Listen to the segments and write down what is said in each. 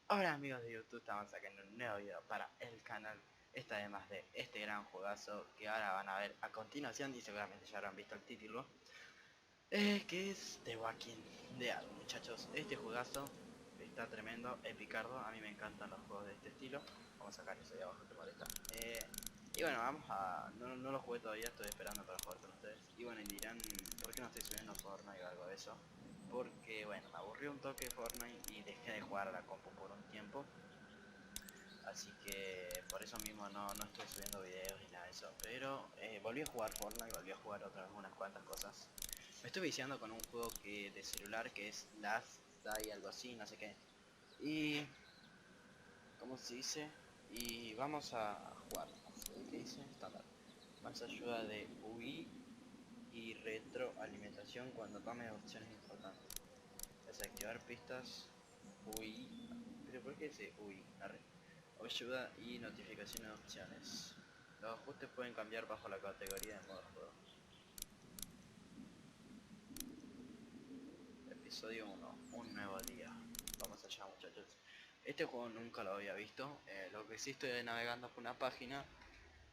Hola amigos de YouTube, estamos sacando un nuevo video para el canal. Esta además de este gran juegazo que ahora van a ver a continuación y seguramente ya habrán visto el título, que es The Walking Dead, muchachos. Este juegazo está tremendo, epicardo, a mí me encantan los juegos de este estilo. Vamos a sacar eso de abajo que molesta. Y bueno, vamos a... No lo jugué todavía, estoy esperando para jugar con ustedes. Y bueno, y dirán, ¿por qué no estoy subiendo Fortnite o algo de eso? Porque bueno, me aburrió un toque Fortnite y dejé de jugar a la compu por un tiempo. Así que por eso mismo no estoy subiendo videos ni nada de eso. Pero volví a jugar Fortnite, volví a jugar unas cuantas cosas. Me estoy viciando con un juego de celular que es Last Die, algo así, no sé qué. Y... ¿cómo se dice? Y vamos a jugar. ¿Qué dice? Estándar. Más ayuda de UI y retroalimentación cuando tome opciones importantes. Desactivar pistas UI. ¿Pero por qué dice UI? Ayuda y notificaciones de opciones. Los ajustes pueden cambiar bajo la categoría de modo de juego. Episodio 1. Un nuevo día. Vamos allá, muchachos. Este juego nunca lo había visto. Lo que sí estoy navegando por una página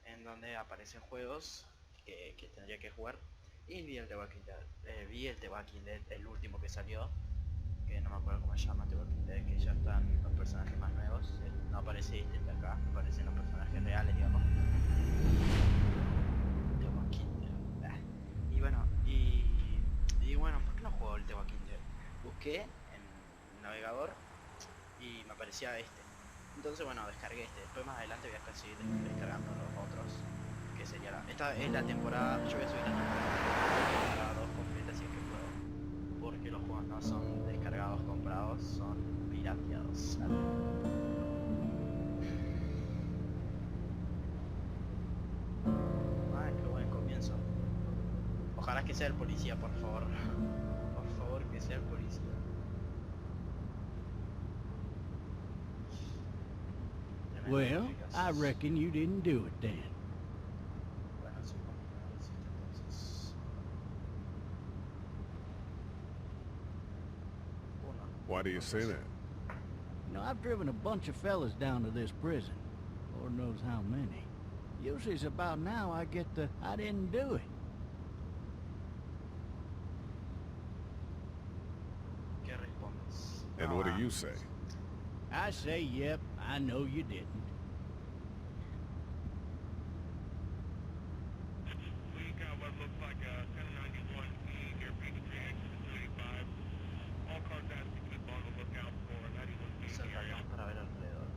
en donde aparecen juegos que tendría que jugar. Y vi el The Walking Dead. Vi el The Walking Dead, el último que salió. Que no me acuerdo cómo se llama, The Walking Dead, que ya están los personajes más nuevos. No aparece este de acá, aparecen los personajes reales, digamos. The Walking Dead. Y bueno, y bueno, ¿por qué no juego el The Walking Dead? Busqué en el navegador y me aparecía este. Entonces bueno, descargué este. Después más adelante voy a seguir descargando los otros. Que sería esta es la temporada. Yo voy a subir la temporada 2 completa si es que puedo. Porque los juegos no son descargados, comprados, son pirateados. Ay, qué buen comienzo. Ojalá que sea el policía, por favor. Por favor, que sea el policía. Well, I reckon you didn't do it then. Bueno, supongo que no lo hiciste entonces. Why do you say that? You know, I've driven a bunch of fellas down to this prison. Lord knows how many. Usually it's about now I get the, I didn't do it. ¿Qué respondes? And what do you say? I say, yep, I know you didn't. We got what looks like a 1091E airbag reaction to 285. All cars asking to be on the lookout for 91E area. Saltamos para ver alrededor.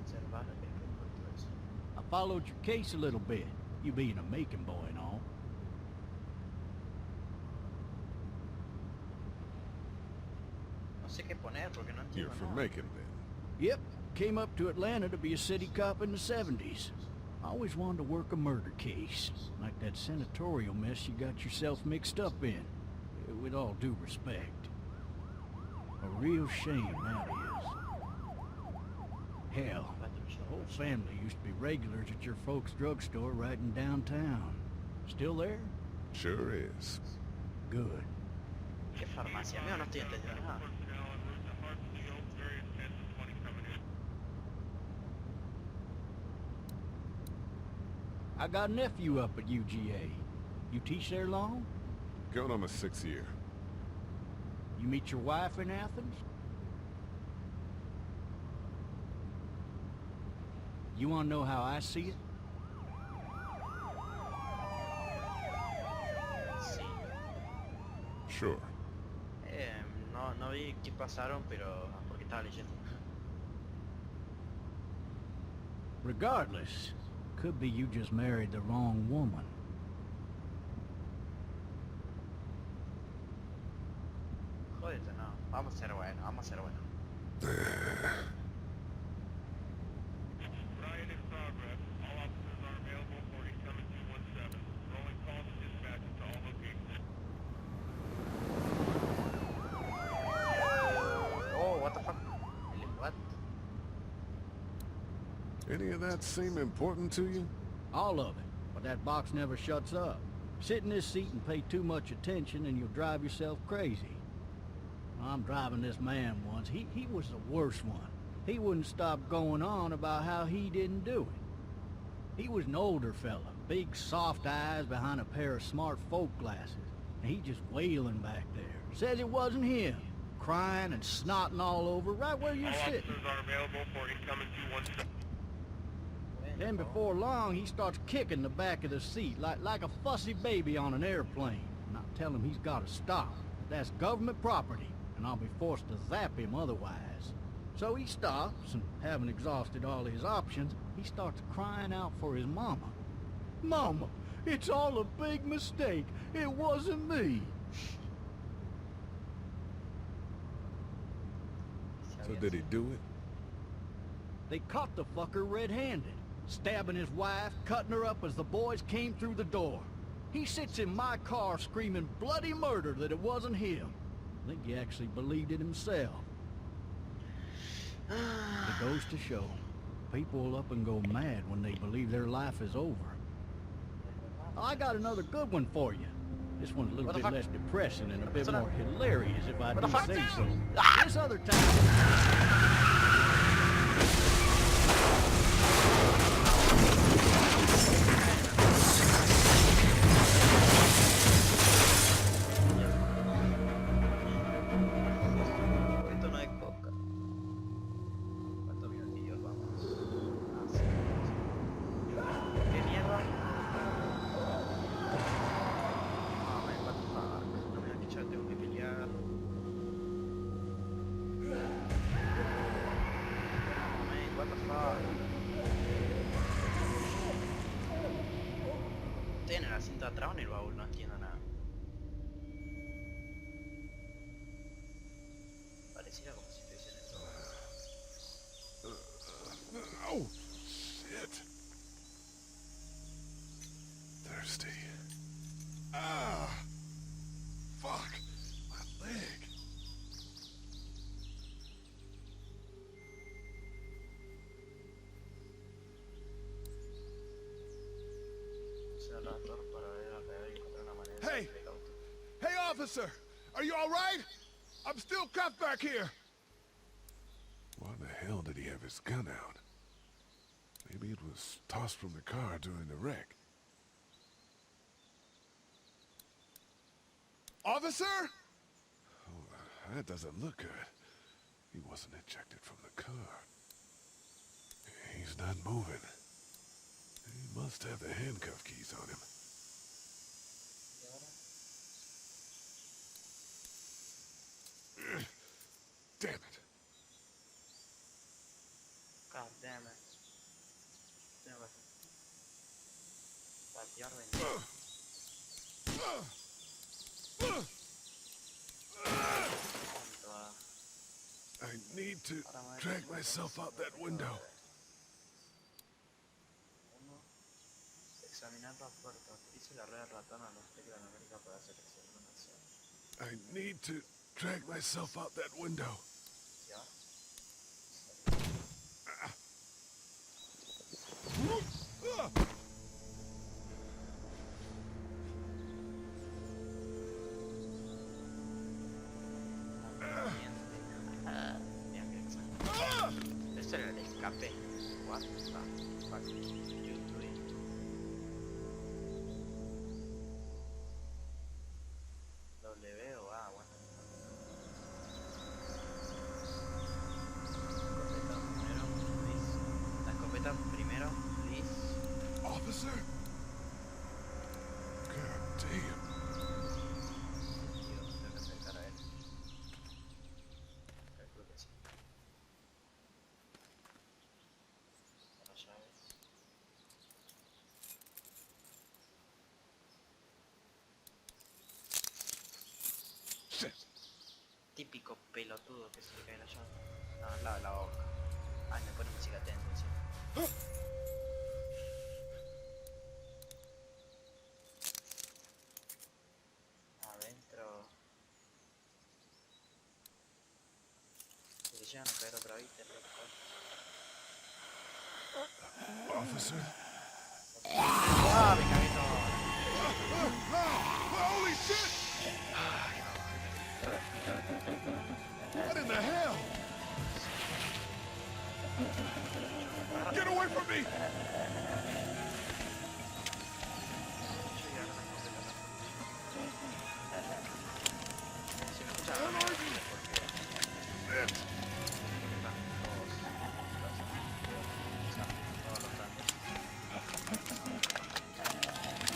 Observar el eso. I followed your case a little bit, you being a Macon boy and all. No sé qué poner porque no You're entiendo from nada. Macon then. Yep, came up to Atlanta to be a city cop in the 70s. I always wanted to work a murder case, like that senatorial mess you got yourself mixed up in. With all due respect. A real shame, that is. Hell, the whole family used to be regulars at your folks' drugstore right in downtown. Still there? Sure is. Good. ¿Qué farmacia? Amigo, no estoy entendiendo nada. Personnel en route to Hartsfield, various 10 to 20 coming in. I got a nephew up at UGA. You teach there long? Going on my 6th year. You meet your wife in Athens? You want to know how I see it? Sí. Sure. No vi qué pasaron, pero porque estaba leyendo. Regardless, could be you just married the wrong woman. Jódete, no. Vamos a ser bueno, vamos a ser bueno. Riot in progress. All officers are available for East 7217. Rolling calls and dispatches to all locations. Oh, what the fuck? What? Any of that seem important to you? All of it, but that box never shuts up. Sit in this seat and pay too much attention and you'll drive yourself crazy. I'm driving this man once. He was the worst one. He wouldn't stop going on about how he didn't do it. He was an older fella, big soft eyes behind a pair of smart folk glasses, and he just wailing back there. Says it wasn't him, crying and snotting all over right where you're All sitting. officers are available for incoming 217. Then before long, he starts kicking the back of the seat like a fussy baby on an airplane. And I tell him he's got to stop. That's government property, and I'll be forced to zap him otherwise. So he stops, and having exhausted all his options, he starts crying out for his mama. Mama, it's all a big mistake. It wasn't me. So did he do it? They caught the fucker red-handed, stabbing his wife, cutting her up as the boys came through the door. He sits in my car screaming bloody murder that it wasn't him. I think he actually believed it himself. It goes to show, people will up and go mad when they believe their life is over. I got another good one for you. This one's a little bit less depressing and a bit more hilarious if I do say so. This other time... Esto no es poca. ¿Cuántos minutillos vamos? ¿Qué mierda? Oh man, what the fuck. No me han dicho que tengo que pelear. Oh man, what the fuck. Estoy en el asiento atrás o en el baúl, no entiendo nada. Pareciera como si estuviese en el baúl. Oh, shit. Thirsty. Ah! Fuck! My leg. Usa el radar para ver alrededor y encontrar una manera de Hey! salir del auto. Hey, officer! Are you all right? I'm still cuffed back here. Why the hell did he have his gun out? Maybe it was tossed from the car during the wreck. Officer? Oh, that doesn't look good. He wasn't ejected from the car. He's not moving. He must have the handcuff keys on him. Damn it. God damn it. Tengo que patear de I need to drag myself out that window. Examinar la puerta. Utilice la red de ratón a los teclas numéricas para seleccionar una acción. I need to drag myself out that window. ¿Ya? Bien, bien. Este era el escape. What the fuck you doing? W o A, bueno. La escopeta primero, please. Officer? God damn. Dios, tengo que acercar a él. Creo que sí. Con las llaves. Shit. Típico pelotudo que se le cae la llave. No, al lado de la boca. Ay, me pone música tensa encima. Adentro. Si se llegan a caer otra vez, te recuerdo. Officer? ¡Ah, me cagué todo! Holy shit! What in the hell? Get away from me!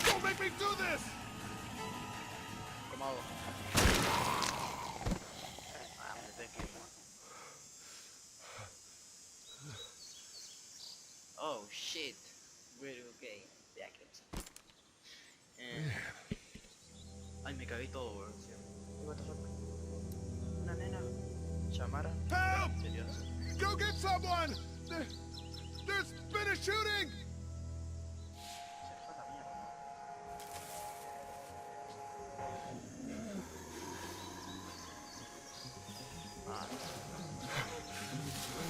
Don't make me do this! ¿Cómo hago? Ah, me tengo que ir. Oh shit. We're okay. Ya que ay, me cagué todo, bro. What the fuck? Una nena. Llamara. Help! ¿En serio? Go get someone! There's been a shooting! Se fue a la mierda, ¿no?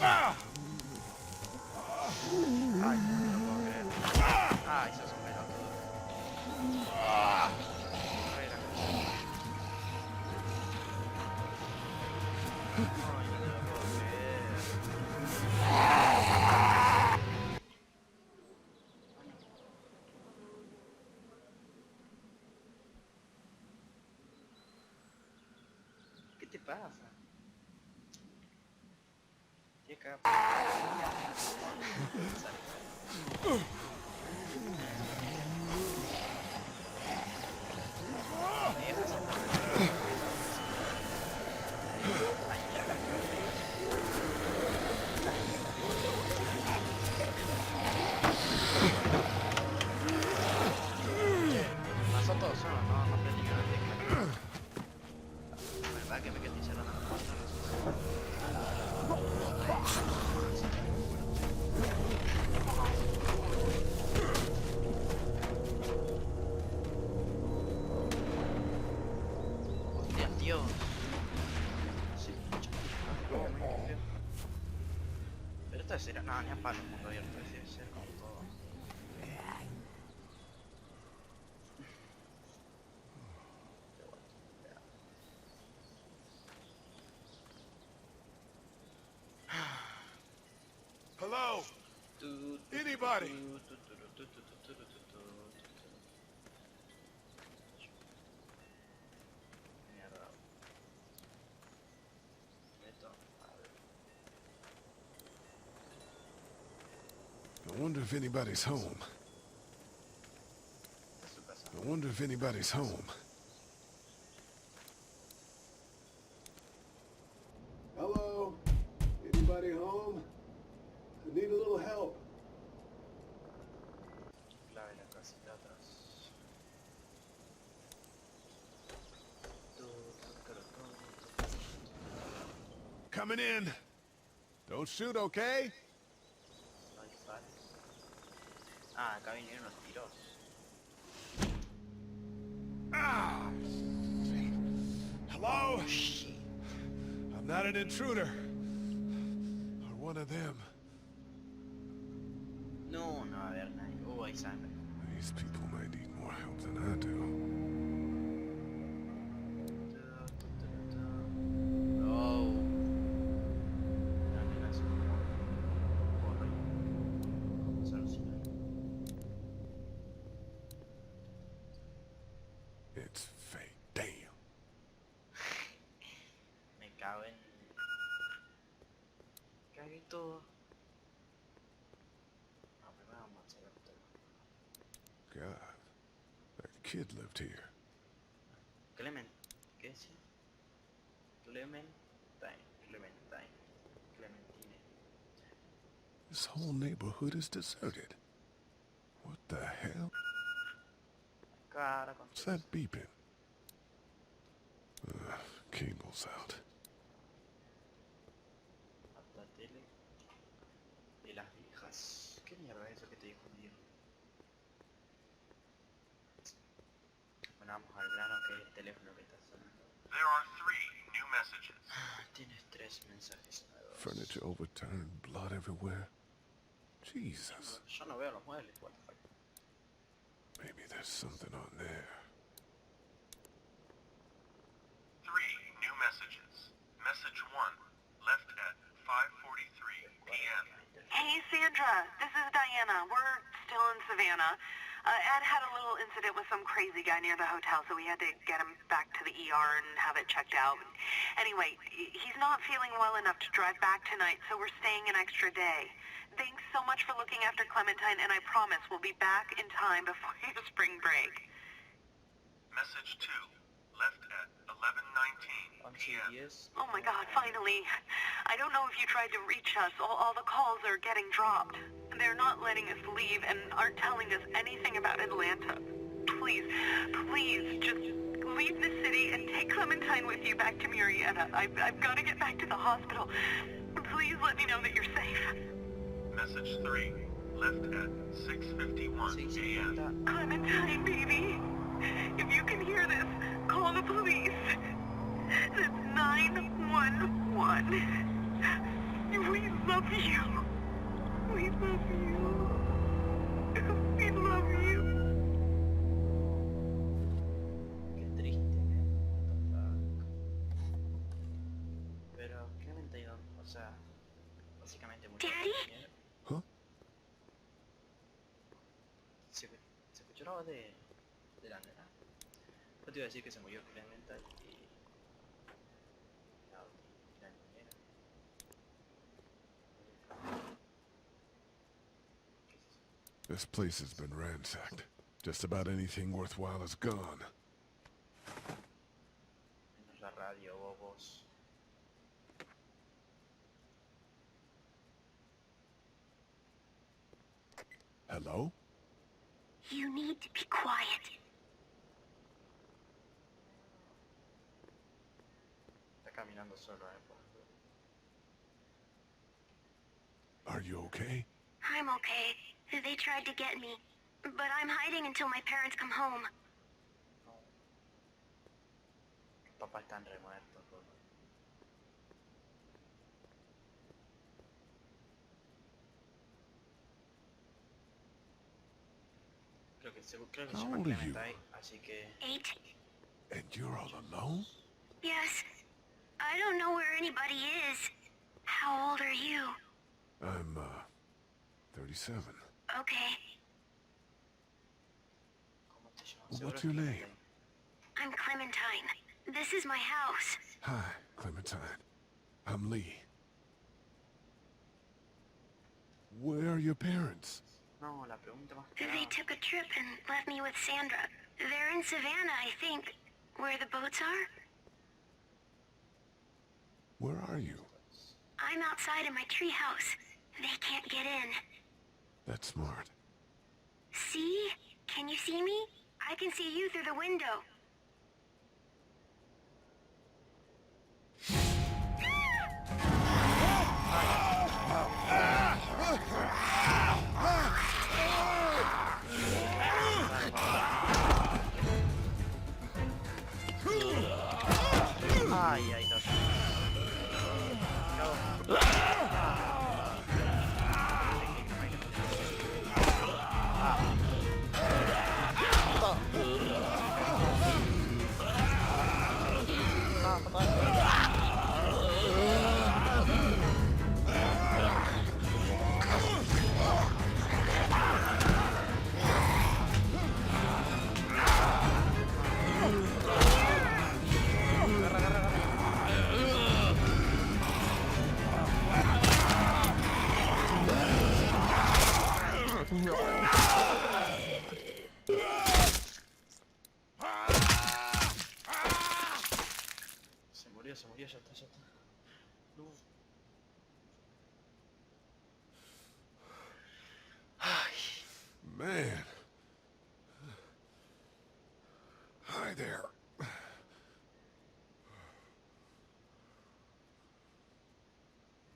Ah! Ay, no lo puedo creer. Ay, sos un pelotudo. Fuera. Ay, no te lo puedo creer. ¿Qué te pasa? ¿Qué capa? Pasó todo solo, no aprendí nada de tecla. La verdad que me quedé cerrando la puerta. Hostia, Dios. Sí, mucho. Oh, me feo. Pero esto será nada, ni a palo el mundo abierto, debe ser como todo. Hello? Anybody? Mierda. Meto. A ver. I wonder if anybody's home. Esta es su casa. I wonder if anybody's home. Hello? Anybody home? I need a little help. Clave la casita atrás. Coming in. Don't shoot, okay? No dispares. Ah, acá vinieron los tiros. Ah! Hello? Oh, shit. I'm not an intruder. Or one of them. No, no va a haber nadie. Hay sangre. These people might need more help than I do. Oh. La nena se corre. Vamos a alucinar. It's fake. Damn. Me cago en... Cagué todo. No, primero vamos a hacer esto. God, that kid lived here. Clement. ¿Qué decía? Clementine. Clementine. This whole neighborhood is deserted. What the hell? Cara con... What's that beeping? Cable's out. Hasta tele de las viejas. ¿Qué mierda es eso que te dijo un día? Bueno, vamos al grano, que es el teléfono que está sonando. There are 3 new messages. Tienes 3 mensajes nuevos. Furniture overturned, blood everywhere. Jesus. Yo no veo los muebles, what the fuck. Maybe there's something on there. 3 new messages. Message 1, left at 5:43 p.m. Hey, Sandra. This is Diana. We're still in Savannah. Ed had a little incident with some crazy guy near the hotel, so we had to get him back to the ER and have it checked out. Anyway, he's not feeling well enough to drive back tonight, so we're staying an extra day. Thanks so much for looking after Clementine, and I promise we'll be back in time before your spring break. Message 2, left at 11:19 p.m. Oh my God, finally. I don't know if you tried to reach us. All the calls are getting dropped. They're not letting us leave and aren't telling us anything about Atlanta. Please, please, just leave the city and take Clementine with you back to Murrieta. I've got to get back to the hospital. Please let me know that you're safe. Message 3, left at 6:51 a.m. Clementine, baby. If you can hear this, call the police. That's 911. We love you. We love you. We love you. Qué triste, what the fuck. Pero, Clementine, o sea, básicamente murió. Daddy? Huh? ¿Se escuchó la voz de la nena? Yo te iba a decir que se murió Clementine y la niñera. This place has been ransacked. Just about anything worthwhile is gone. Menos la radio, bobos. Hello? You need to be quiet. Está caminando solo, por ejemplo. Are you okay? I'm okay. They tried to get me, but I'm hiding until my parents come home. No. Papá está re muerto, boludo. Creo que se How llama old are you? Clementine, así que 8? And you're all alone? Yes. I don't know where anybody is. How old are you? I'm, 37. Okay. ¿cómo te llamas? What's Seguro your que name? Clementine. I'm Clementine. This is my house. Hi, Clementine. I'm Lee. Where are your parents? No, la pregunta más They clara. took a trip and left me with Sandra. They're in Savannah, I think. Where the boats are? Where are you? I'm outside in my treehouse. They can't get in. That's smart. See? Can you see me? I can see you through the window. Ay, ay, no. Se murió, ya está, ya está. No. Ay, Man. Hi there.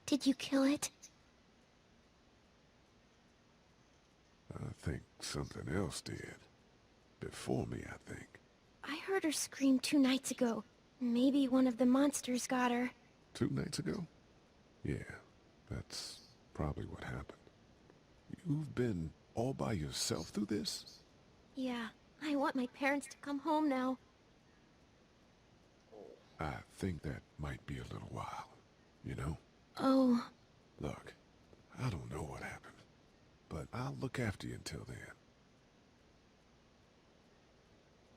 Did you kill it? I think something else did. Before me, I think. I heard her scream 2 nights ago. Maybe one of the monsters got her. 2 nights ago? Yeah, that's probably what happened. You've been all by yourself through this? Yeah, I want my parents to come home now. I think that might be a little while, you know? Oh. Look, I don't know what happened, but I'll look after you until then.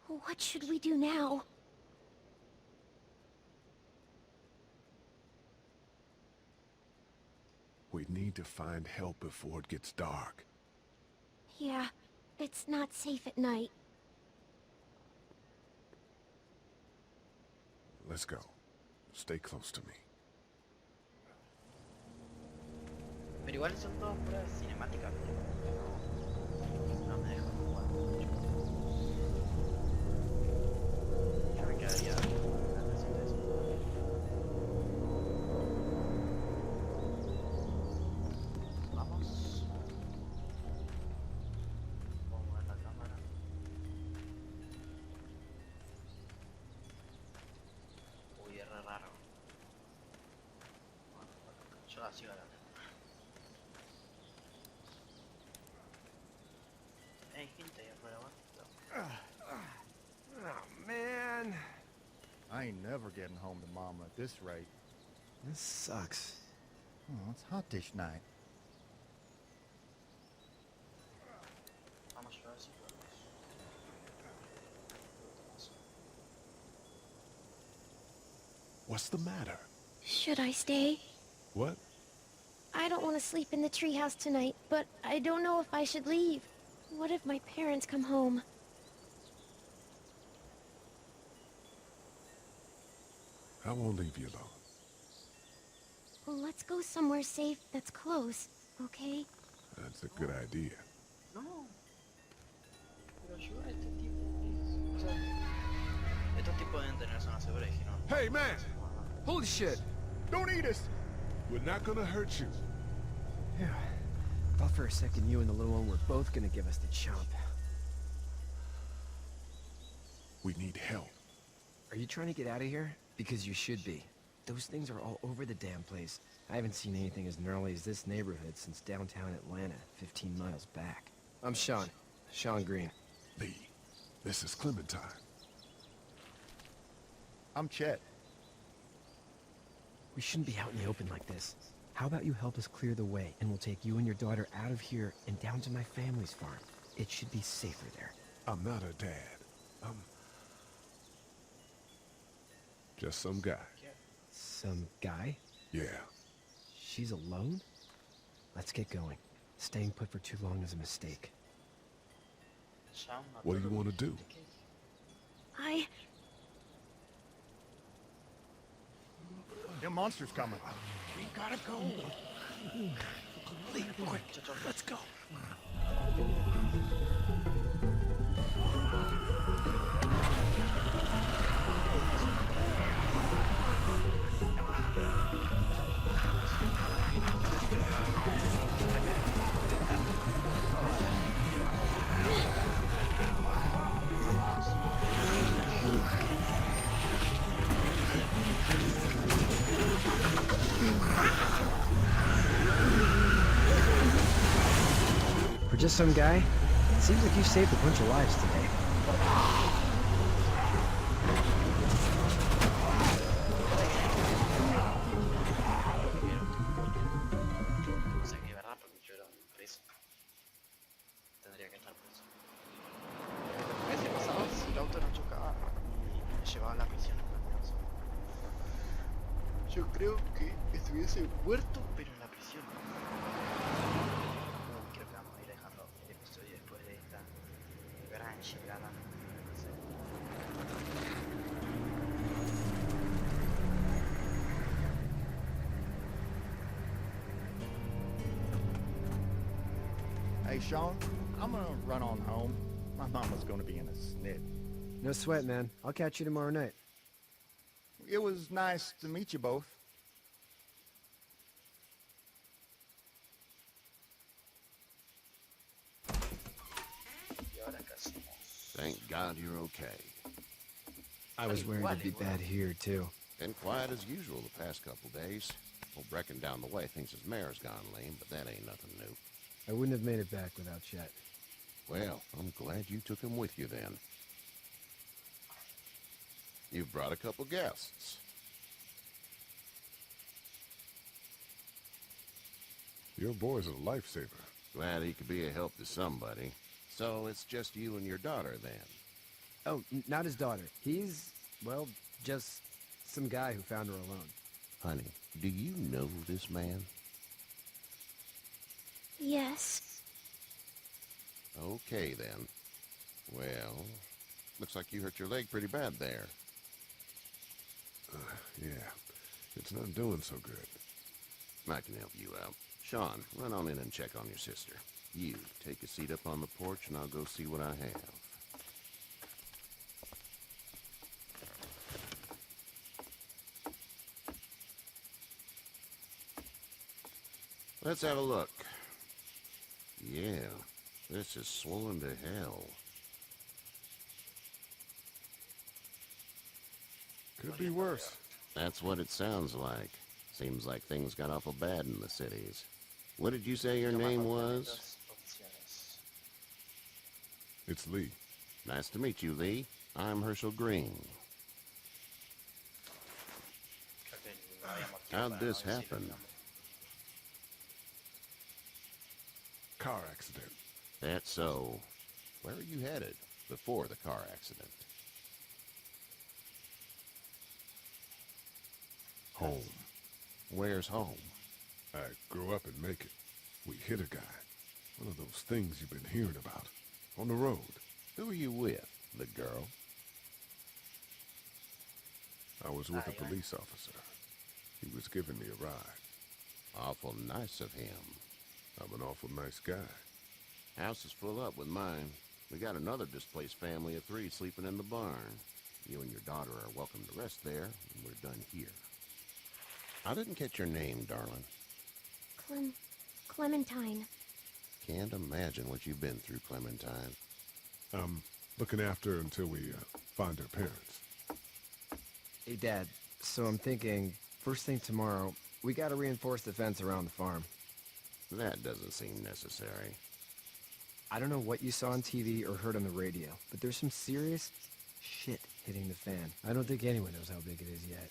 What should we do now? We need to find help before it gets dark. Yeah, it's not safe at night. Let's go. Stay close to me. Pero igual son todas puras cinemáticas, no me dejan jugar mucho. Yo me quedaría haciendo eso. Vamos. Vamos a mover la cámara. Uy, es re raro. Bueno, yo la sigo adelante. Hey, gente ahí afuera, Oh, man. I ain't never getting home to Mama at this rate. This sucks. Oh, it's hot dish night. Vamos a ver si podemos. What's the matter? Should I stay? What? I don't want to sleep in the treehouse tonight, but I don't know if I should leave. What if my parents come home? I won't leave you alone. Well, let's go somewhere safe that's close, okay? That's a good idea. No. Pero yo a este tipo, o sea, estos tipos deben tener zona segura y dijeron. Hey, man! Holy shit! Don't eat us! We're not gonna hurt you. Yeah. Thought for a second you and the little one were both gonna give us the chomp. We need help. Are you trying to get out of here? Because you should be. Those things are all over the damn place. I haven't seen anything as gnarly as this neighborhood since downtown Atlanta, 15 miles back. I'm Sean. Sean Green. Lee, this is Clementine. I'm Chet. We shouldn't be out in the open like this. How about you help us clear the way, and we'll take you and your daughter out of here and down to my family's farm. It should be safer there. I'm not her dad. I'm just some guy. Some guy? Yeah. She's alone? Let's get going. Staying put for too long is a mistake. What do you want to do? Them monsters coming. We gotta go. Lee, quick, let's go. For just some guy, it seems like you saved a bunch of lives today. Sé que es verdad porque yo era un preso. Tendría que estar preso. A veces pasaba si el auto no chocaba y me llevaba a la prisión. Yo creo que estuviese muerto, pero en la prisión. Creo que vamos a ir dejando el episodio después de esta gran llegada. No sé. Hey, Sean, I'm gonna run on home. My mama's gonna be in a snit. No sweat, man. I'll catch you tomorrow night. It was nice to meet you both. Thank God you're okay. I was worried it'd be bad here, too. Been quiet as usual the past couple days. Old Brecken down the way thinks his mare's gone lame, but that ain't nothing new. I wouldn't have made it back without Chet. Well, I'm glad you took him with you then. You've brought a couple guests. Your boy's a lifesaver. Glad he could be a help to somebody. So it's just you and your daughter then? Oh, not his daughter. He's, well, just some guy who found her alone. Honey, do you know this man? Yes. Okay then. Well, looks like you hurt your leg pretty bad there. Yeah, it's not doing so good. I can help you out. Sean, run on in and check on your sister. You, take a seat up on the porch and I'll go see what I have. Let's have a look. Yeah, this is swollen to hell. Could be worse. That's what it sounds like. Seems like things got awful bad in the cities. What did you say your name was? It's Lee. Nice to meet you, Lee. I'm Herschel Green. How'd this happen? Car accident. That's so. Where are you headed before the car accident? Home. Where's home? I grew up in Macon. We hit a guy. One of those things you've been hearing about. On the road. Who are you with? The girl? I was with a police officer. He was giving me a ride. Awful nice of him. I'm an awful nice guy. House is full up with mine. We got another displaced family of 3 sleeping in the barn. You and your daughter are welcome to rest there, and we're done here. I didn't catch your name, darling. Clementine. Can't imagine what you've been through, Clementine. I'm looking after her until we find her parents. Hey, Dad, so I'm thinking, first thing tomorrow, we gotta reinforce the fence around the farm. That doesn't seem necessary. I don't know what you saw on TV or heard on the radio, but there's some serious shit hitting the fan. I don't think anyone knows how big it is yet.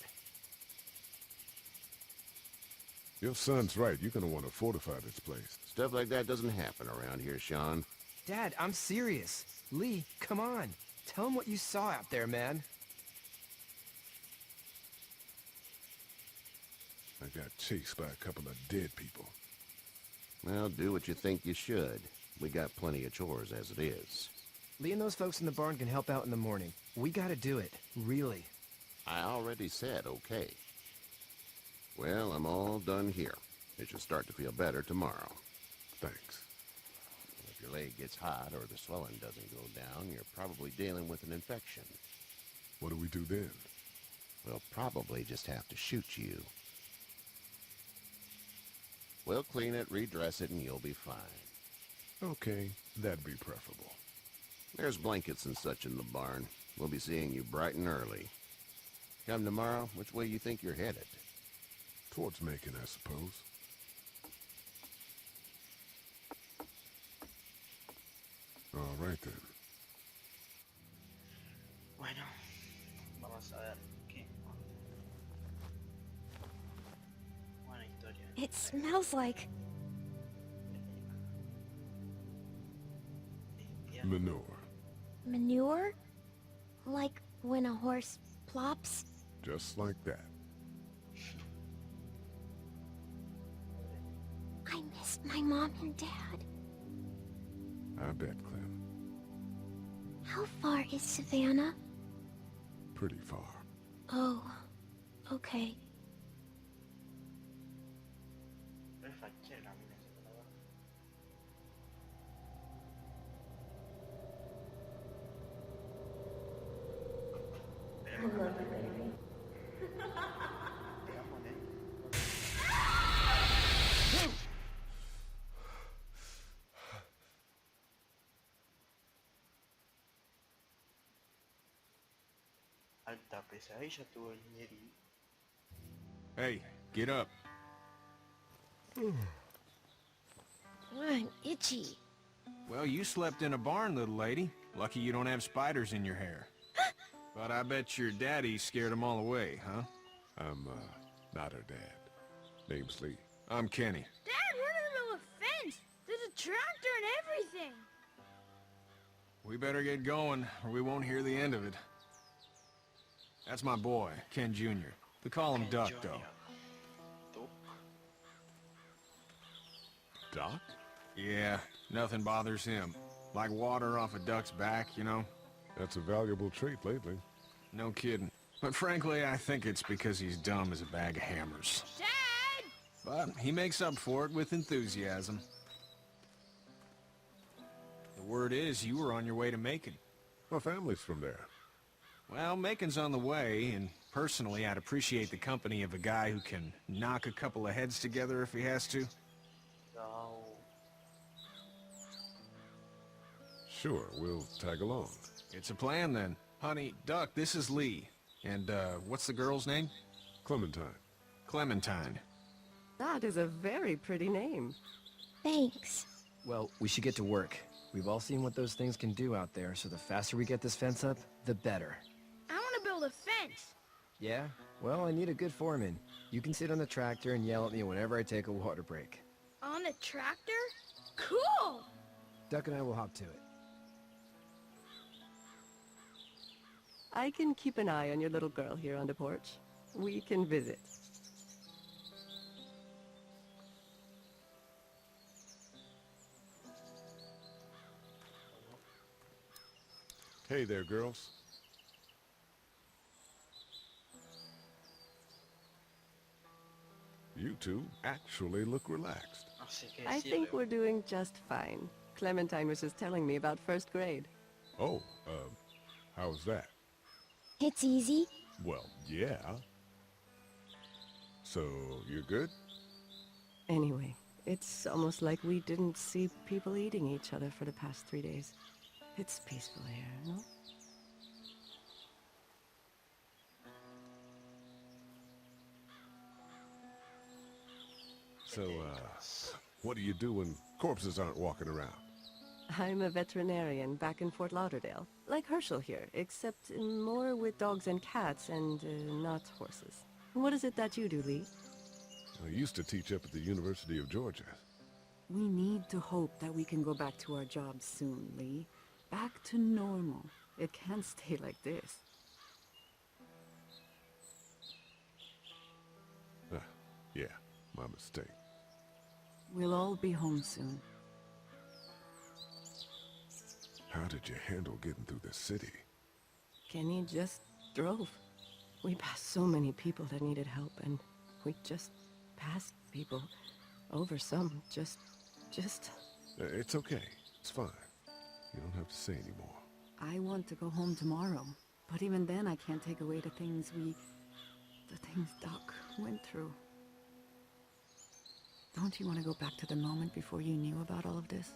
Your son's right. You're gonna want to fortify this place. Stuff like that doesn't happen around here, Sean. Dad, I'm serious. Lee, come on. Tell him what you saw out there, man. I got chased by a couple of dead people. Well, do what you think you should. We got plenty of chores as it is. Lee and those folks in the barn can help out in the morning. We gotta do it. Really. I already said okay. Well, I'm all done here. It should start to feel better tomorrow. Thanks. If your leg gets hot or the swelling doesn't go down, you're probably dealing with an infection. What do we do then? We'll probably just have to shoot you. We'll clean it, redress it, and you'll be fine. Okay, that'd be preferable. There's blankets and such in the barn. We'll be seeing you bright and early. Come tomorrow, which way you think you're headed? Towards Macon, I suppose. All right then. Bueno, vamos a ver qué. Buena historia. It smells like... Manure. manure? Like when a horse plops? Just like that. I miss my mom and dad. I bet, Clem. How far is Savannah? Pretty far. Oh, okay. Alta pesadilla tuvo el Nieri. Hey, get up. I'm itchy. Well, you slept in a barn, little lady. Lucky you don't have spiders in your hair. But I bet your daddy scared them all away, huh? I'm, not her dad. Name's Lee. I'm Kenny. Dad, we're in the middle of a fence. There's a tractor and everything. We better get going, or we won't hear the end of it. That's my boy, Ken Jr. We call him Duck, though. Doc? Yeah, nothing bothers him. Like water off a duck's back, you know? That's a valuable trait lately. No kidding. But frankly, I think it's because he's dumb as a bag of hammers. Dad! But he makes up for it with enthusiasm. The word is you were on your way to Macon. My family's from there. Well, Macon's on the way, and personally, I'd appreciate the company of a guy who can knock a couple of heads together if he has to. No. Sure, we'll tag along. It's a plan, then. Honey, Duck, this is Lee. And, what's the girl's name? Clementine. Clementine. That is a very pretty name. Thanks. Well, we should get to work. We've all seen what those things can do out there, so the faster we get this fence up, the better. I want to build a fence. Yeah? Well, I need a good foreman. You can sit on the tractor and yell at me whenever I take a water break. On a tractor? Cool! Duck and I will hop to it. I can keep an eye on your little girl here on the porch. We can visit. Hey there, girls. You two actually look relaxed. I think we're doing just fine. Clementine was just telling me about first grade. Oh, how's that? It's easy. Well, yeah. So, you're good? Anyway, it's almost like we didn't see people eating each other for the past 3 days. It's peaceful here, no? So, what do you do when corpses aren't walking around? I'm a veterinarian back in Fort Lauderdale, like Herschel here, except more with dogs and cats and not horses. What is it that you do, Lee? I used to teach up at the University of Georgia. We need to hope that we can go back to our jobs soon, Lee. Back to normal. It can't stay like this. Yeah, my mistake. We'll all be home soon. How did you handle getting through the city? Kenny just drove. We passed so many people that needed help, and we just passed people. Over some, just... It's okay. It's fine. You don't have to say anymore. I want to go home tomorrow, but even then I can't take away the things Doc went through. Don't you want to go back to the moment before you knew about all of this?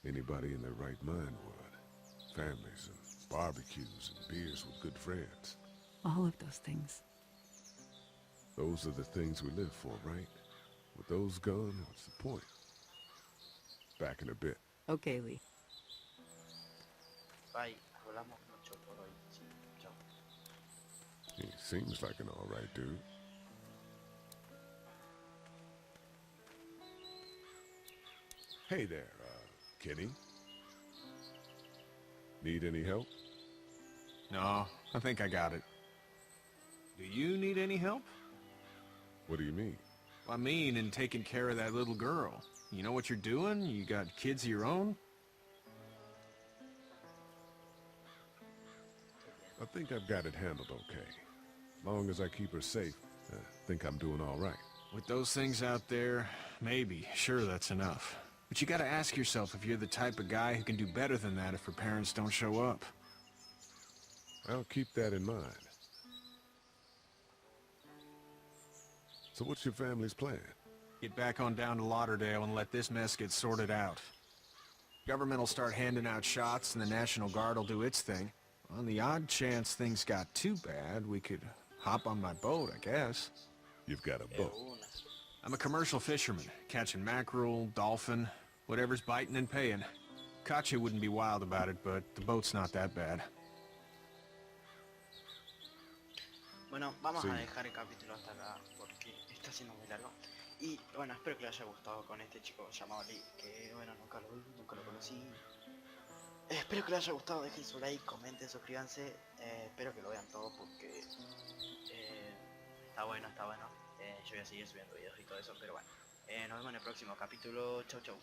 Anybody in their right mind would. Families and barbecues and beers with good friends. All of those things. Those are the things we live for, right? With those gone, what's the point? Back in a bit. Okay, Lee. Bye. Hablamos mucho por hoy. Sí, chao. He seems like an alright dude. Hey there, Kenny. Need any help? No, I think I got it. Do you need any help? What do you mean? I mean, in taking care of that little girl. You know what you're doing? You got kids of your own? I think I've got it handled okay. Long as I keep her safe, I think I'm doing all right. With those things out there, maybe. Sure, that's enough. But you gotta ask yourself if you're the type of guy who can do better than that if her parents don't show up. I'll keep that in mind. So what's your family's plan? Get back on down to Lauderdale and let this mess get sorted out. Government will start handing out shots and the National Guard will do its thing. On the odd chance things got too bad, we could hop on my boat, I guess. You've got a boat. I'm a commercial fisherman, catching mackerel, dolphin, whatever's biting and paying. Katya wouldn't be wild about it, but the boat's not that bad. Bueno, vamos a dejar el capítulo hasta acá porque está siendo muy largo. Y bueno, espero que les haya gustado con este chico llamado Lee, que bueno, nunca lo conocí. Espero que les haya gustado, dejen su like, comenten, suscríbanse. Espero que lo vean todo porque está bueno, está bueno. Yo voy a seguir subiendo videos y todo eso, pero bueno. Nos vemos en el próximo capítulo. Chau, chau.